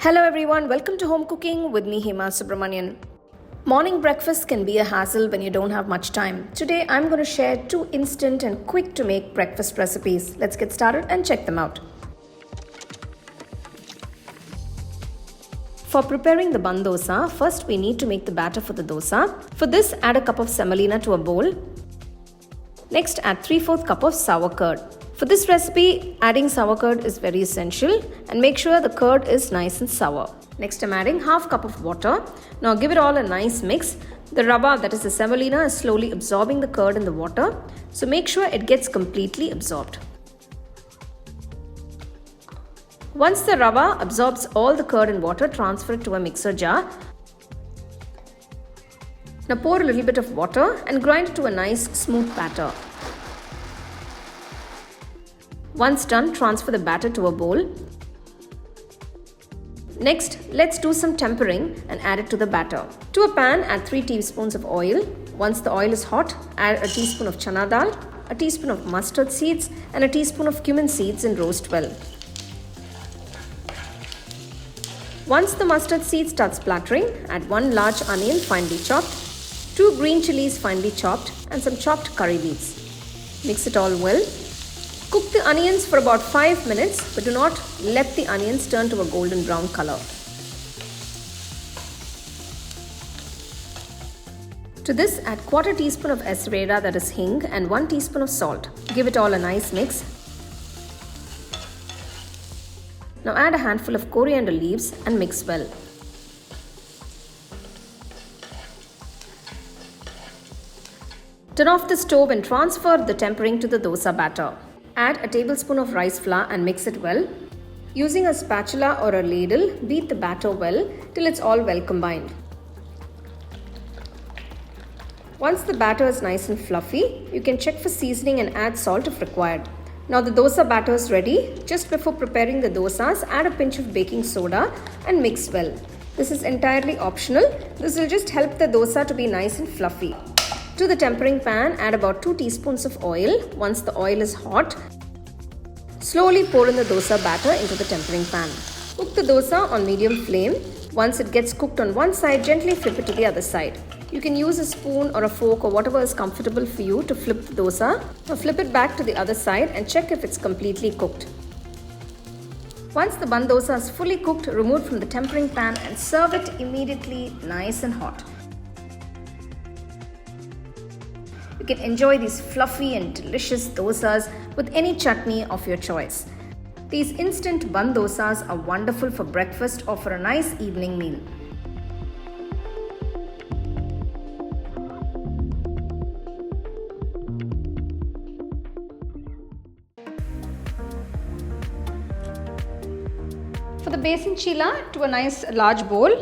Hello everyone, welcome to Home Cooking with me Hema Subramanian. Morning breakfast can be a hassle when you don't have much time. Today I'm going to share 2 instant and quick to make breakfast recipes. Let's get started and check them out. For preparing the bun dosa, first we need to make the batter for the dosa. For this, add a cup of semolina to a bowl. Next, add 3/4 cup of sour curd. For this recipe, adding sour curd is very essential and make sure the curd is nice and sour. Next, I'm adding half cup of water. Now give it all a nice mix. The rava, that is the semolina, is slowly absorbing the curd in the water, so make sure it gets completely absorbed. Once the rava absorbs all the curd and water, transfer it to a mixer jar. Now pour a little bit of water and grind it to a nice smooth batter. Once done, transfer the batter to a bowl. Next, let's do some tempering and add it to the batter. To a pan, add 3 teaspoons of oil. Once the oil is hot, add a teaspoon of chana dal, a teaspoon of mustard seeds and a teaspoon of cumin seeds and roast well. Once the mustard seeds start splattering, add 1 large onion finely chopped, 2 green chilies finely chopped and some chopped curry leaves. Mix it all well. Cook the onions for about 5 minutes, but do not let the onions turn to a golden brown color. To this, add 1/4 teaspoon of esreda, that is hing, and 1 teaspoon of salt. Give it all a nice mix. Now add a handful of coriander leaves and mix well. Turn off the stove and transfer the tempering to the dosa batter. Add a tablespoon of rice flour and mix it well. Using a spatula or a ladle, beat the batter well till it's all well combined. Once the batter is nice and fluffy, you can check for seasoning and add salt if required. Now the dosa batter is ready. Just before preparing the dosas, add a pinch of baking soda and mix well. This is entirely optional. This will just help the dosa to be nice and fluffy. To the tempering pan, add about 2 teaspoons of oil. Once the oil is hot, slowly pour in the dosa batter into the tempering pan. Cook the dosa on medium flame. Once it gets cooked on one side, gently flip it to the other side. You can use a spoon or a fork or whatever is comfortable for you to flip the dosa. Now flip it back to the other side and check if it's completely cooked. Once the bun dosa is fully cooked, remove it from the tempering pan and serve it immediately nice and hot. You can enjoy these fluffy and delicious dosas with any chutney of your choice. These instant bun dosas are wonderful for breakfast or for a nice evening meal. For the Besan Chilla, to a nice large bowl,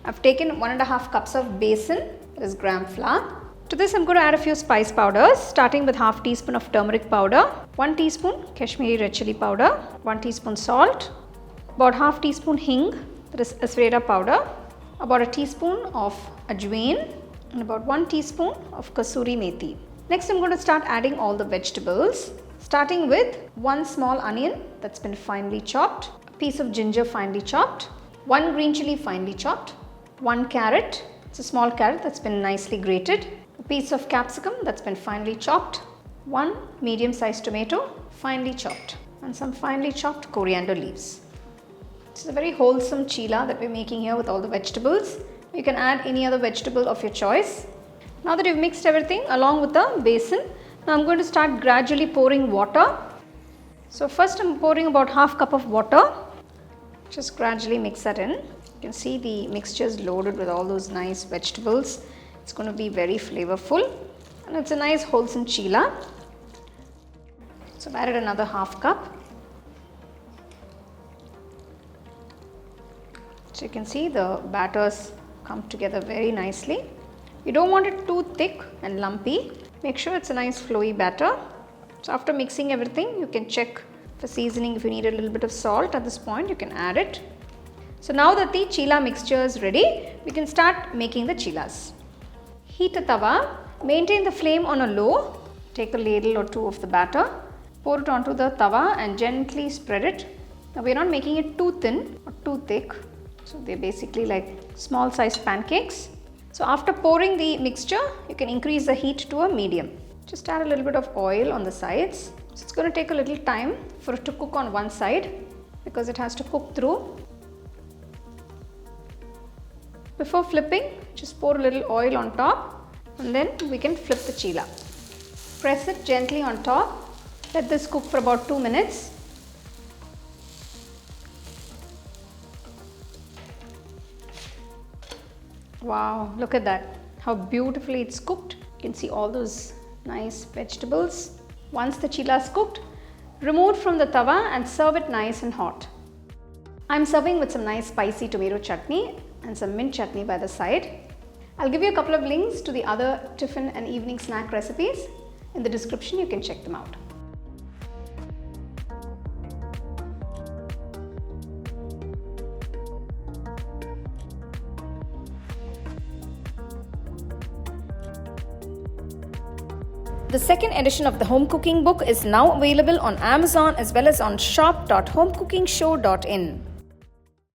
I've taken 1.5 cups of besan, that is gram flour. To this, I'm going to add a few spice powders, starting with half teaspoon of turmeric powder, 1 teaspoon Kashmiri red chili powder, 1 teaspoon salt, about half teaspoon hing, that is esreda powder, about a teaspoon of ajwain, and about 1 teaspoon of kasuri methi. Next, I'm going to start adding all the vegetables, starting with 1 small onion that's been finely chopped, a piece of ginger finely chopped, 1 green chili finely chopped, 1 carrot, it's a small carrot that's been nicely grated, a piece of capsicum that's been finely chopped, 1 medium-sized tomato finely chopped, and some finely chopped coriander leaves. It's a very wholesome chilla that we're making here with all the vegetables. You can add any other vegetable of your choice. Now that you've mixed everything along with the besan, now I'm going to start gradually pouring water. So first I'm pouring about half cup of water. Just gradually mix that in. You can see the mixture is loaded with all those nice vegetables. It's going to be very flavorful and it's a nice wholesome chilla. So I've added another half cup. So you can see the batters come together very nicely. You don't want it too thick and lumpy. Make sure it's a nice flowy batter. So after mixing everything, you can check for seasoning. If you need a little bit of salt at this point, you can add it. So now that the chilla mixture is ready, we can start making the chillas. Heat a tawa, maintain the flame on a low, take a ladle or 2 of the batter, pour it onto the tawa and gently spread it. Now we are not making it too thin or too thick. So they're basically like small sized pancakes. So after pouring the mixture, you can increase the heat to a medium. Just add a little bit of oil on the sides. So it's going to take a little time for it to cook on one side because it has to cook through. Before flipping, just pour a little oil on top and then we can flip the chilla. Press it gently on top. Let this cook for about 2 minutes. Wow, look at that. How beautifully it's cooked. You can see all those nice vegetables. Once the chilla is cooked, remove it from the tawa and serve it nice and hot. I'm serving with some nice spicy tomato chutney and some mint chutney by the side. I'll give you a couple of links to the other tiffin and evening snack recipes. In the description, you can check them out. The second edition of the home cooking book is now available on Amazon as well as on shop.homecookingshow.in.